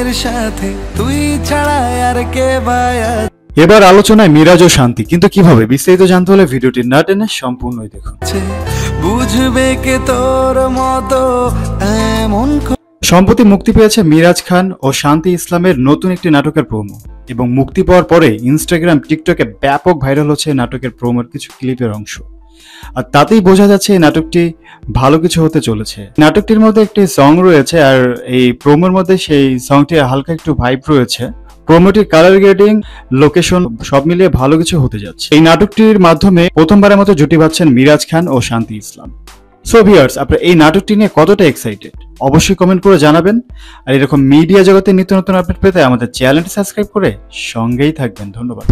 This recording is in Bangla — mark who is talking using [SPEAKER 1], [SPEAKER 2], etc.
[SPEAKER 1] মনের সাথে তুই ছাড়া আর কে বায়া।
[SPEAKER 2] এবার আলোচনায় মিরাজ ও শান্তি, কিন্তু কিভাবে বিস্তারিত জানতে হলে ভিডিওটি না টেনে সম্পূর্ণই দেখুন।
[SPEAKER 1] বুঝবে কে তোর মতো এমন।
[SPEAKER 2] সম্প্রতি মুক্তি পেয়েছে মিরাজ খান ও শান্তি ইসলামের নতুন একটি নাটকের প্রোমো, এবং মুক্তি পাওয়ার পরে ইনস্টাগ্রাম টিকটকে ব্যাপক ভাইরাল হচ্ছে নাটকের প্রোমোর কিছু ক্লিপের অংশ। আর তাতেই বোঝা যাচ্ছে এই নাটকটি ভালো কিছু হতে চলেছে। নাটকটির মধ্যে একটি সং রয়েছে, আর এই প্রোমোর মধ্যে সেই সংটি হালকা একটু ভাইব রয়েছে। প্রোমোটির কালার গ্রেডিং, লোকেশন সব মিলিয়ে ভালো কিছু হতে যাচ্ছে। এই নাটকটির মাধ্যমে প্রথমবারের মতো জুটি বাঁধছেন মিরাজ খান ও শান্তি ইসলাম। সো ভিউয়ার্স, আপনারা এই নাটকটি নিয়ে কতটা এক্সাইটেড অবশ্যই কমেন্ট করে জানাবেন। আর এরকম মিডিয়া জগতে নিত্য নতুন আপডেট পেতে আমাদের চ্যানেলটি সাবস্ক্রাইব করে সঙ্গেই থাকবেন। ধন্যবাদ।